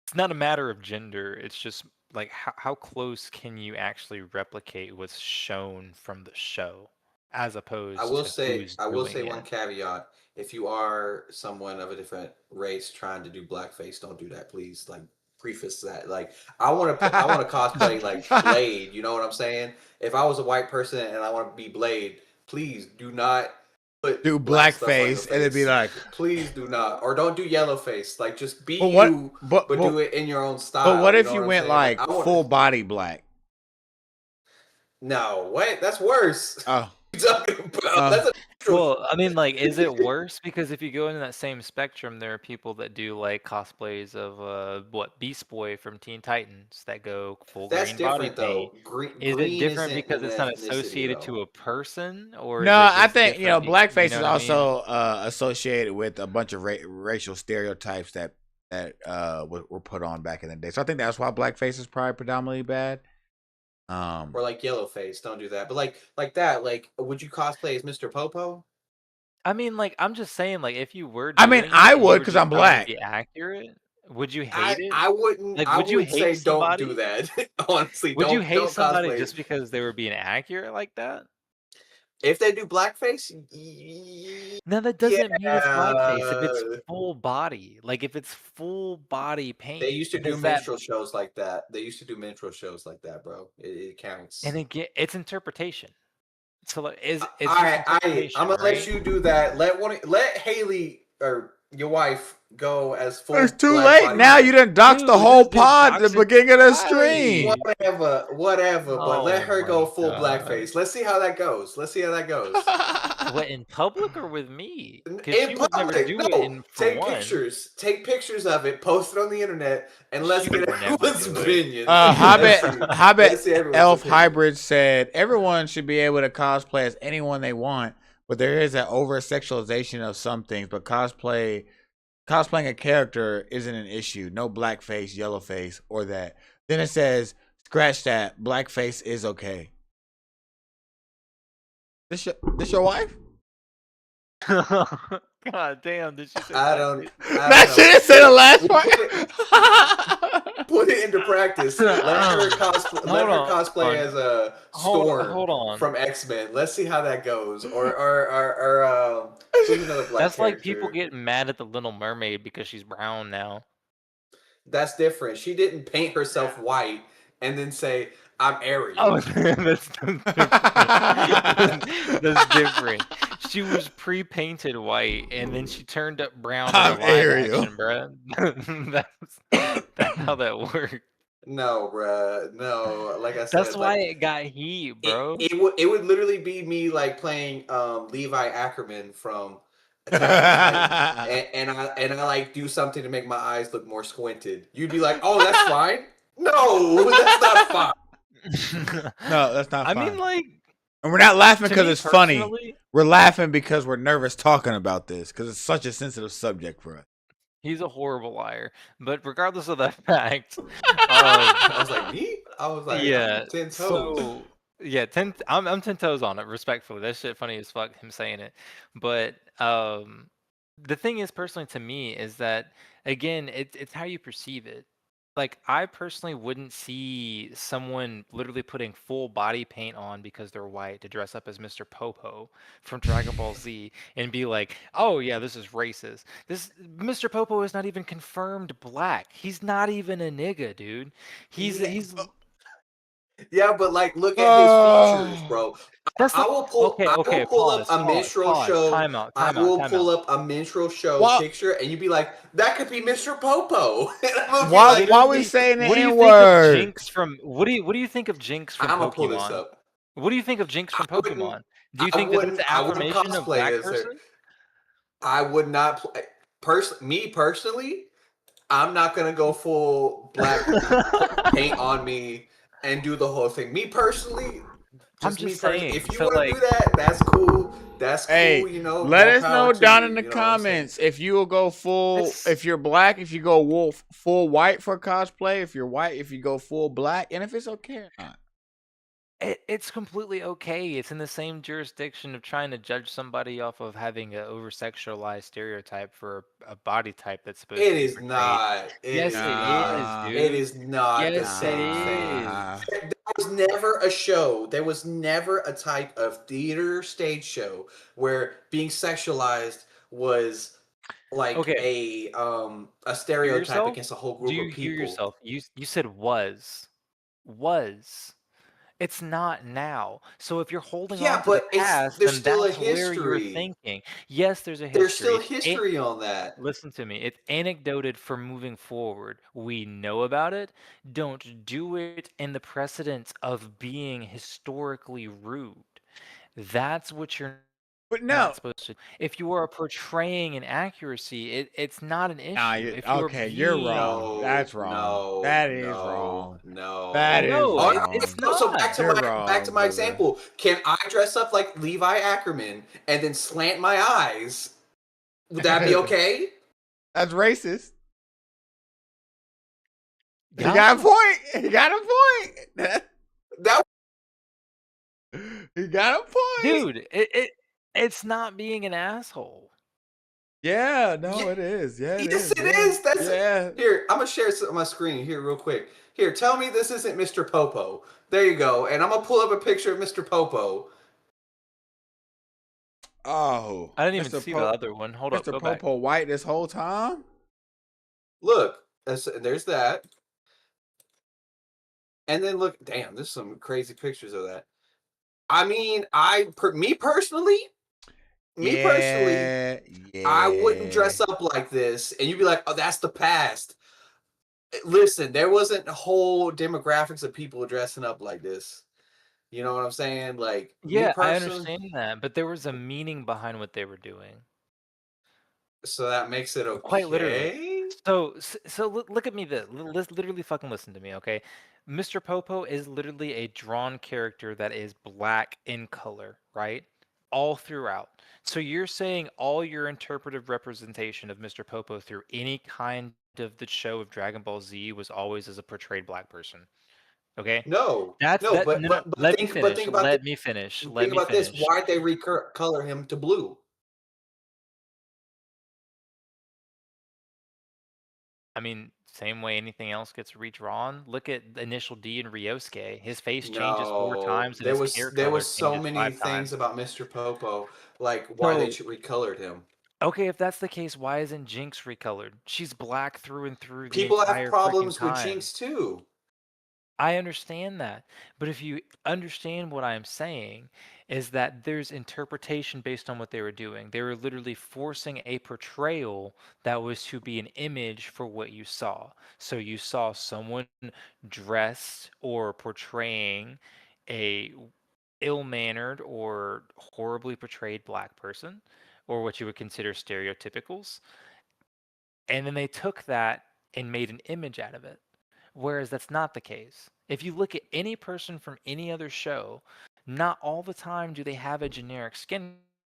it's not a matter of gender. It's just like how close can you actually replicate what's shown from the show as opposed to who's I will doing say one it. caveat. If you are someone of a different race trying to do blackface, don't do that, please. Like preface that. Like I want to cosplay like Blade, you know what I'm saying? If I was a white person and I want to be Blade, please do not Do put black stuff on your blackface and then be face. like, Please do not. Or don't do yellow face. Like just be but what? you, but do it in your own But what style, you if know you what I'm went saying? Like like I want full body black? No, wait, that's worse. Oh, What are you talking about? uh, That's a neutral. Well, I mean, like, is it worse? Because if you go into that same spectrum, there are people that do like cosplays of what Beast Boy from Teen Titans that go full That's green body different paint. though. Green Is it green different isn't because an it's not ethnicity associated though. to a person, or no, is it I just think different? You blackface know is what I mean? also associated with a bunch of racial stereotypes that were put on back in the day. So I think that's why blackface is probably predominantly bad. Or like yellow face, don't do that. But like that, like would you cosplay as Mr. Popo? I mean, like, I'm just saying, like, if you were I mean, doing I it and you would were because just I'm trying to black. be accurate, would you hate it? Like, I would you would hate say don't do somebody? that. Honestly, Would you hate don't somebody cosplay. just because they were being accurate like that? If they do blackface, No, that doesn't mean it's blackface if it's yeah. full body. Like, if it's full body They paint, used to do does that minstrel shows like that. They used to do minstrel shows like that, bro. It and counts. again, it's interpretation. So, like, it's just I'm interpretation, gonna let right? you do that. Let Haley or your wife go as It's full too black late body now. You paint. done doxed the Dude, whole this dude's pod at the doxing beginning of the stream. society. Whatever. But let Oh her my go full god. blackface. Let's see how that goes. Let's see how that goes. What, in public or with me? Because In she would never public, do it no. in for one. Take pictures of it, post it on the internet, and let's She get would never everyone's do it. opinion. Let's Hobbit see everyone's Elf opinion. Hybrid said everyone should be able to cosplay as anyone they want, but there is an over sexualization of some things. But cosplaying a character isn't an issue. No blackface, yellowface, or that. Then it says, scratch that. Blackface is okay. This your wife? God damn! Did she say I blackface? don't That know. shit say the last part. Put it into practice. Let her cosplay. Let her Hold cosplay on. as a Hold Storm on. from X-Men. Let's see how that goes. Or who's another black That's like people character? getting mad at the Little Mermaid because she's brown now. That's different. She didn't paint herself white and then say, "I'm Ariel." Oh, that's different. That's different. She was pre-painted white, and then she turned up brown in a I'm live Ariel. action, bruh. That's how that works. No, bruh. No. Like I That's said, why like it got heat, it, bro. it would literally be me like playing Levi Ackerman from Attack on Titan, and I like do something to make my eyes look more squinted. You'd be like, "Oh, that's fine." No, that's not fine. No, that's not I fine. mean, like, And we're not laughing to because me it's funny. personally, We're laughing because we're nervous talking about this because it's such a sensitive subject for us. he's a horrible liar. But regardless of that fact, I was like, me? I was like, I'm yeah. 10 toes. So yeah, I'm 10 toes on it. Respectfully, that shit funny as fuck. Him saying it, but the thing is, personally, to me, is that again, it's how you perceive it. Like I personally wouldn't see someone literally putting full body paint on because they're white to dress up as Mr. Popo from Dragon Ball Z and be like, "Oh yeah, this is racist." This Mr. Popo is not even confirmed black. He's not even a nigga, dude. He's Yeah, he's yeah, but like, look at his features, Oh, bro. that's I like will pull. I will okay, pull up pause, a pause, minstrel pause, show. time out, I time out, will time pull out. up a minstrel show why, picture, and you'd be like, "That could be Mr. Popo," and I'm gonna be like, why we Literally, saying the what do you N think of word? Jinx from what do you think of Jinx from "I'm gonna pull this Pokemon? up." What do you think of Jinx I from wouldn't. Pokemon? Do you think that that's an I wouldn't affirmation of cosplay black as her. person? I would not play. Me personally, I'm not gonna go full black paint on me and do the whole thing. Me personally, I'm just me just personally. saying. If you So want to like, do that, that's cool. That's Hey, cool. You know, let more us power know to down you. in the You know what I'm saying? comments if you will go full. it's If you're black, if you go full white for cosplay. If you're white, if you go full black, and if it's okay or not. it's completely okay. It's in the same jurisdiction of trying to judge somebody off of having an over sexualized stereotype for a body type that's supposed It to be is portrayed. not. It Yes, is it not. is, Nah, It dude. is not the Yes, it same thing. is. nah. There was never a show. There was never a type of theater stage show where being sexualized was like Okay, a hear stereotype yourself? against a whole Do group of you hear people. yourself? You said was. It's not now. So if you're holding on Yeah, to the but it's past, there's then still a that's where you're history. thinking. Yes, there's a There's history. still history on that. Listen to me. It's anecdoted for moving forward. We know about it. Don't do it in the precedence of being historically rude. That's what you're But not no. supposed to. If you are portraying an accuracy, it's not an Nah, issue. If you're okay, you're being wrong. No, That's wrong. no, That is no, wrong. That no. is no, Oh, no, it's wrong. so back not. to You're my wrong, brother. example. Can I dress up like Levi Ackerman and then slant my eyes? Would that be okay? That's racist. He got a Yeah, point. He got a point. That He got a point. dude, it's not being an asshole. Yeah, yeah, no, it is. Yeah, it yes, is. it Yeah. is. That's Yeah. here. I'm gonna share some on my screen here real quick. Here, tell me this isn't Mr. Popo. There you go. And I'm gonna pull up a picture of Mr. Popo. Oh, I didn't even see the other one. Hold up, Mr. go back. Popo white this whole time? Look, there's that. And then look, damn, there's some crazy pictures of that. I mean, me personally, Yeah. I wouldn't Yeah. dress up like this, and you'd be like, "Oh, that's the past." Listen, there wasn't whole demographics of people dressing up like this. You know what I'm saying? Like me Yeah, I personally, understand that, but there was a meaning behind what they were doing. so that makes it Quite literally. okay. So look at me this. Literally fucking listen to me, okay? Mr. Popo is literally a drawn character that is black in color, right? all throughout. So you're saying all your interpretive representation of Mr. Popo through any kind of the show of Dragon Ball Z was always as a portrayed black person. Okay? No, That's no, that but no, no, but but let me think but finish. think about this. Let me finish. Let Think me about this. finish. Why'd they recolor him to blue? I mean, same way anything else gets redrawn. Look at the initial D in Ryosuke. His face changes 4 No, times and his hair there color was so changes many 5 things times. about Mr. Popo, like why they So, should recolored him. okay, if that's the case, why isn't Jinx recolored? She's black through and through the People have entire freaking problems with time. Jinx too. I understand that. But if you understand what I'm saying, is that there's interpretation based on what they were doing. They were literally forcing a portrayal that was to be an image for what you saw. So you saw someone dressed or portraying a ill-mannered or horribly portrayed black person, or what you would consider stereotypicals. And then they took that and made an image out of it. Whereas that's not the case. If you look at any person from any other show, not all the time do they have a generic skin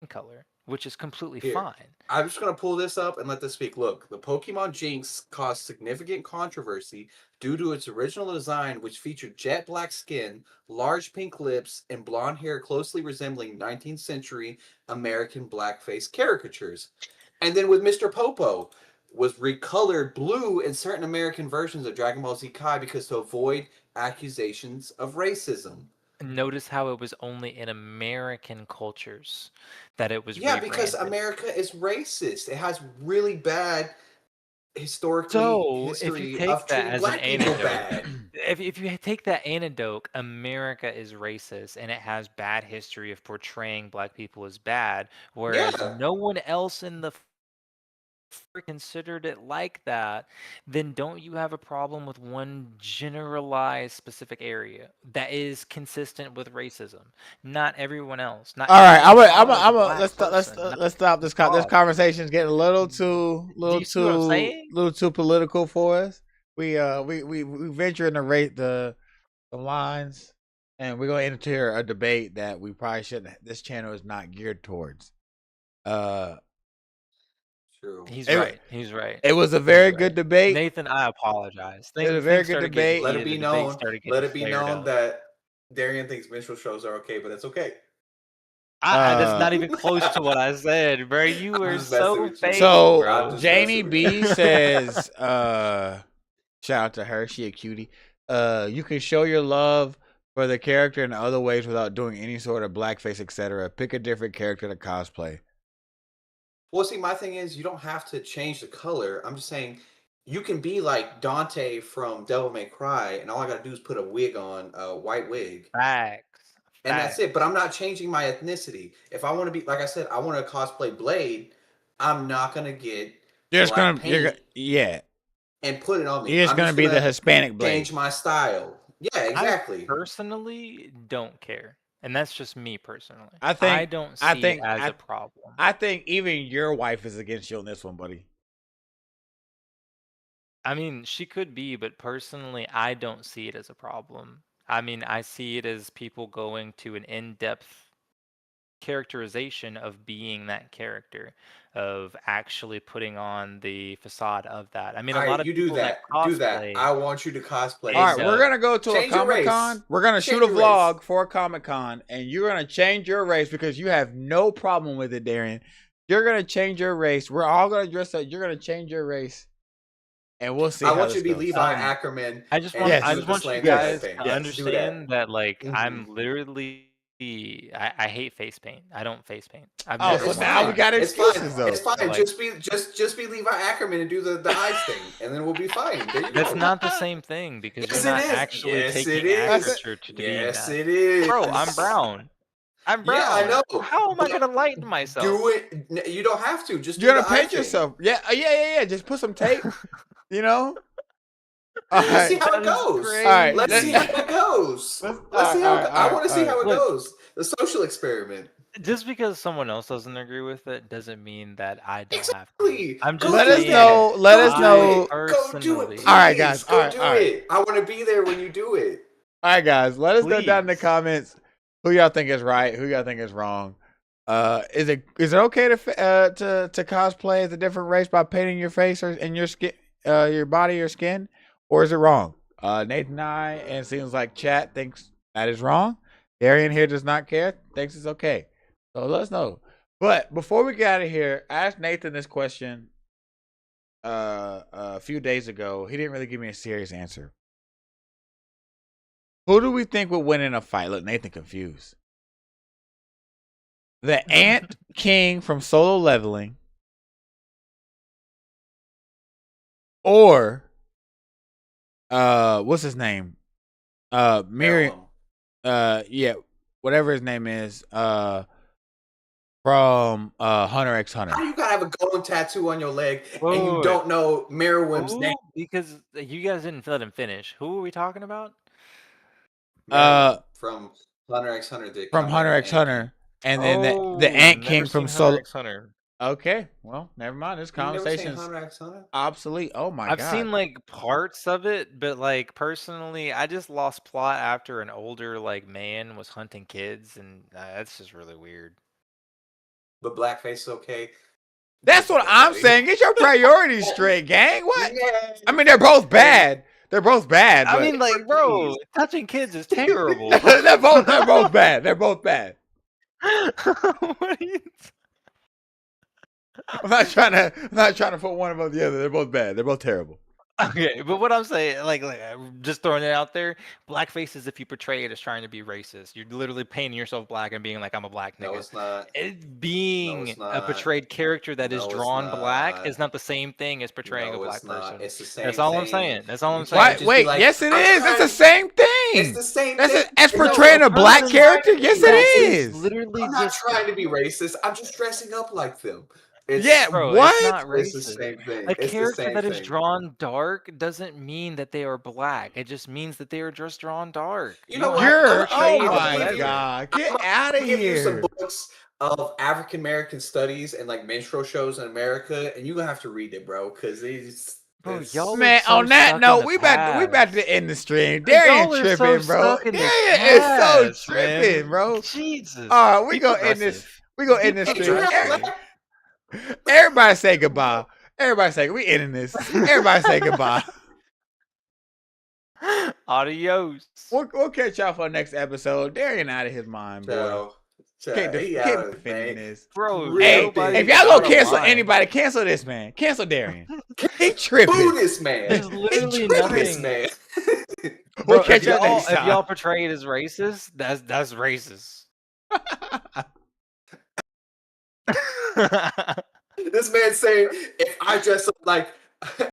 color, which is completely Here, fine. I'm just gonna pull this up and let this speak. Look, the Pokemon Jinx caused significant controversy due to its original design, which featured jet black skin, large pink lips, and blonde hair closely resembling 19th century American blackface caricatures. And then with Mr. Popo, was recolored blue in certain American versions of Dragon Ball Z Kai because to avoid accusations of racism. Notice how it was only in American cultures that it was Yeah, because rebranded. America is racist. It has really bad historically So, if you history take of that treating as an black people antidote, bad. if you take that antidote, America is racist and it has bad history of portraying black people as bad, whereas Yeah. no one else in the considered it like that, then don't you have a problem with one generalized specific area that is consistent with racism? Not everyone else. Not All right, everyone you saw as a black person. Not let's stop this. This problem. conversation's getting a Do you see what I'm saying? little too political for us. We venture in the rate the lines, and we're gonna enter a debate that we probably shouldn't. This channel is not geared towards. Uh, True. He's it right. He's right. it was a He's very good right. debate. Nathan, I apologize. It was a very Things good started getting debate. Let it heated. be The debate known. started Let getting it be flared known up. that Darian thinks minstrel shows are okay, but it's okay. That's Uh, not even close to what I said, bro. You I'm were just messing so with you. fake, so I'm bro. just messing Janie with you. B says, shout out to her, she a cutie. You can show your love for the character in other ways without doing any sort of blackface, etc. Pick a different character to cosplay. Well, see, my thing is, you don't have to change the color. I'm just saying, you can be like Dante from Devil May Cry, and all I gotta do is put a wig on, a white wig, Facts. and that's Facts. it. But I'm not changing my ethnicity. If I want to be, like I said, I want to cosplay Blade, I'm not gonna get black paint Yeah, and put it on me. you're just I'm gonna just be the gonna Hispanic Blade. change my style. Yeah, I exactly. personally don't care. And that's just me personally. I I think, don't I see it think, as a I, problem. I think even your wife is against you on this one, buddy. I mean, she could be, but personally, I don't see it as a problem. I mean, I see it as people going to an in-depth characterization of being that character, of actually putting on the facade of that. I mean, a All lot right, of you do people that that. Do that. cosplay I want you to cosplay All as right, end we're up Cell. gonna go to a Change your Comic race. Con. We're gonna shoot Change a your race. vlog for a Comic Con, and you're gonna change your race because you have no problem with it, Darian. You're gonna change your race. We're all gonna dress up. You're gonna change your race, and we'll see I how want you this to be goes. Levi Ackerman and Yes, I do just the want you slaying the dragon guys yes, thing. to yes. Do that. understand that like Hmm. I'm literally I hate face paint. I don't face paint. I've Oh, never so It's once now we fine. done. got It's fine. excuses It's though. So fine. like Just be Levi Ackerman and do the eyes thing, and then we'll be fine. There you that's go. not the same thing because you're Yes, it not is. actually Yes, it taking That's it. is. actor to being Yes, that. it Bro, I'm is. brown. I'm Yeah, I brown. know. How am I But gonna lighten myself? do it. You don't have to. Just You're do the gonna eye paint thing. yourself. Yeah, yeah. Just put some tape. You know. All Let's see right. how it That is goes. All right. Let's see how it goes. Let's. All Let's right. see All how right. I All right. want to see All right. how it Look, goes. The social experiment. just because someone else doesn't agree with it doesn't mean that I don't have to. Exactly. I'm Go just Let do us saying know. that. Let us Go do I know. it. Go do it, All personally right, guys. please. All Go right. do All right. it. I want to be there when you do it. All right, guys. Let us know down in the please. comments who y'all think is right, who y'all think is wrong. Is it okay to cosplay as a different race by painting your face or and your skin, your body or skin, or is it wrong? Nathan and I, and it seems like chat thinks that is wrong. Darian here does not care, thinks it's okay. So let us know. But before we get out of here, I asked Nathan this question a few days ago. He didn't really give me a serious answer. Who do we think would win in a fight? Look, Nathan confused. The Ant King from Solo Leveling, or what's his name? Miriam. Yeah, whatever his name is. From Hunter x Hunter. How you gotta have a golem tattoo on your leg and you don't know Merwin's name? Because you guys didn't let him finish. Who are we talking about? From Hunter x Hunter. From Hunter x Hunter. And then the Ant King from Solo. Hunter. Okay, well, never mind. This conversation's obsolete. Oh my god! I've seen like parts of it, but like personally, I just lost plot after an older like man was hunting kids, and that's just really weird. But blackface is okay. That's what I'm saying. Get your priorities straight, gang. What? Yeah. I mean, they're both bad. They're both bad. I mean, like, bro, touching kids is terrible. they're both bad. They're both bad. What are you? I'm not trying to put one above the other. They're both bad. They're both terrible. Okay, but what I'm saying, like just throwing it out there, blackface is if you portray it as trying to be racist. You're literally painting yourself black and being like, I'm a black nigga. No, it's not. Being a portrayed character that is drawn black is not the same thing as portraying a black person. It's the same That's all I'm saying. That's all I'm saying. Wait, like, yes it is. It's the same thing. It's the same thing. As portraying a black character, yes it is. Literally, I'm not trying to be racist. I'm just dressing up like them. Bro, what? It's not racist. It's the same thing. A character that is drawn dark doesn't mean that they are black. It just means that they are just drawn dark. You know what? Oh my god! Get out of here! Give you some books of African American studies and like minstrel shows in America, and you gonna have to read it, bro, because y'all man. On that note, we about to end the stream. Darian tripping, bro. Darian is so tripping, bro. Jesus. All right, we gonna end this. We gonna end this stream. Everybody say goodbye. We ending this. Everybody say goodbye. Adios. We'll catch y'all for the next episode. Darian out of his mind, boy. Can't defend this. Bro, hey, if y'all gonna cancel anybody, cancel this man. Cancel Darian. He tripping. Boo this man. There's literally nothing. Man. We'll catch y'all next time. If y'all portray it as racist, that's racist. This man saying, if I dress up like